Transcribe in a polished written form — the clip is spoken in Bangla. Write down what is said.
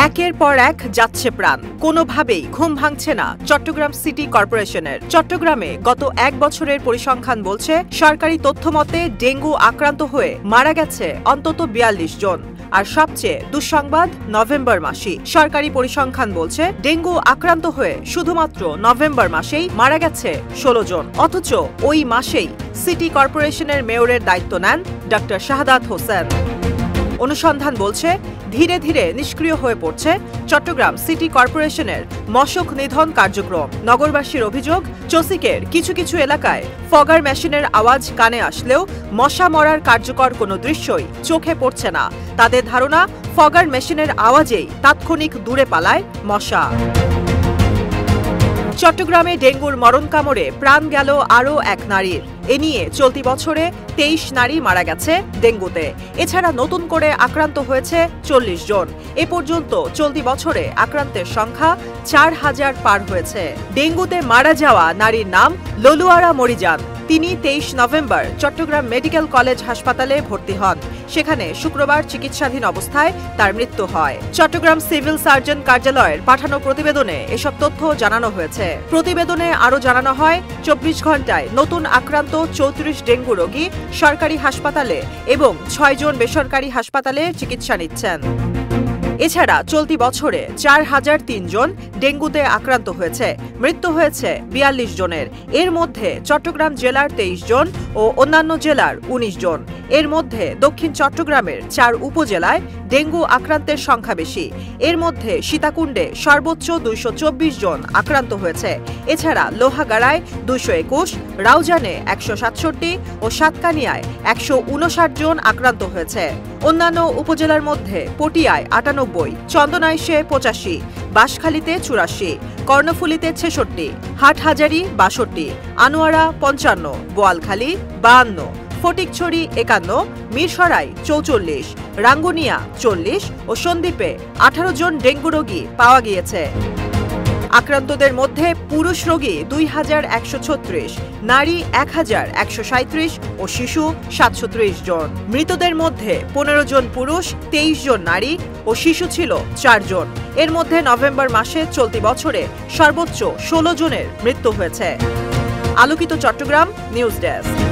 একের পর এক যাচ্ছে প্রাণ, কোনোভাবেই ঘুম ভাঙছে না চট্টগ্রাম সিটি কর্পোরেশনের। চট্টগ্রামে গত এক বছরের পরিসংখ্যান বলছে, সরকারি তথ্য মতে ডেঙ্গু আক্রান্ত হয়ে মারা গেছে অন্তত ৪২ জন। আর সবচেয়ে দুঃসংবাদ, নভেম্বর মাসেই সরকারি পরিসংখ্যান বলছে ডেঙ্গু আক্রান্ত হয়ে শুধুমাত্র নভেম্বর মাসেই মারা গেছে ১৬ জন। অথচ ওই মাসেই সিটি কর্পোরেশনের মেয়রের দায়িত্ব নেন ডক্টর শাহাদাত হোসেন। অনুসন্ধান বলছে, ধীরে ধীরে নিষ্ক্রিয় হয়ে পড়ছে চট্টগ্রাম সিটি কর্পোরেশনের মশক নিধন কার্যক্রম। নগরবাসীর অভিযোগ, চসিকের কিছু কিছু এলাকায় ফগার মেশিনের আওয়াজ কানে আসলেও মশা মরার কার্যকর কোনো দৃশ্যই চোখে পড়ছে না। তাদের ধারণা, ফগার মেশিনের আওয়াজেই তাৎক্ষণিক দূরে পালায় মশা। চট্টগ্রামে ডেঙ্গুর মরণ কামড়ে প্রাণ গেল আরও এক নারীর। এ নিয়ে চলতি বছরে ২৩ নারী মারা গেছে ডেঙ্গুতে। এছাড়া নতুন করে আক্রান্ত হয়েছে ৪০ জন। এ পর্যন্ত চলতি বছরে আক্রান্তের সংখ্যা ৪,০০০ পার হয়েছে। ডেঙ্গুতে মারা যাওয়া নারীর নাম ললুয়ারা মরিজান। তিনি ২৩ নভেম্বর চট্টগ্রাম মেডিকেল কলেজ হাসপাতালে ভর্তি হন। সেখানে শুক্রবার চিকিৎসাধীন অবস্থায় তার মৃত্যু হয়। চট্টগ্রাম সিভিল সার্জন কার্যালয়ের পাঠানো প্রতিবেদনে এসব তথ্য জানানো হয়েছে। প্রতিবেদনে আরও জানানো হয়, ২৪ ঘণ্টায় নতুন আক্রান্ত ৩৪ ডেঙ্গু রোগী সরকারি হাসপাতালে এবং ৬ জন বেসরকারি হাসপাতালে চিকিৎসা নিচ্ছেন। এছাড়া চলতি বছরে ৪,০০৩ জন ডেঙ্গুতে আক্রান্ত হয়েছে। মৃত্যু হয়েছে ৪২ জনের। এর মধ্যে চট্টগ্রাম জেলার ২৩ জন ও অন্যান্য জেলার ১৯ জন। এর মধ্যে দক্ষিণ চট্টগ্রামের ৪ উপজেলায় ডেঙ্গু আক্রান্তের সংখ্যা বেশি। এর মধ্যে সীতাকুণ্ডে সর্বোচ্চ ২২৪ জন আক্রান্ত হয়েছে। এছাড়া লোহাগাড়ায় ২২১, রাউজানে ১৬৭ ও সাতকানিয়ায় ১৫৯ জন আক্রান্ত হয়েছে। অন্যান্য উপজেলার মধ্যে পটিয়ায় ৯৮, চন্দনাইশে ৮৫, বাঁশখালীতে ৮৪, কর্ণফুলীতে ৬৬, হাটহাজারী ৬২, আনোয়ারা ৫৫, বোয়ালখালী ৫২, ফটিকছড়ি ৫১, মিরসরাই ৪৪, রাঙ্গুনিয়া ৪০ ও সন্দ্বীপে ১৮ জন ডেঙ্গু রোগী পাওয়া গিয়েছে। আক্রান্তদের মধ্যে পুরুষ রোগী ২,১৩৬, নারী ১,১৩৭ ও শিশু ৭৩০ জন। মৃতদের মধ্যে ১৫ জন পুরুষ, ২৩ জন নারী ও শিশু ছিল ৪ জন। এর মধ্যে নভেম্বর মাসে চলতি বছরে সর্বোচ্চ ১৬ জনের মৃত্যু হয়েছে। আলোকিত চট্টগ্রাম নিউজ ডেস্ক।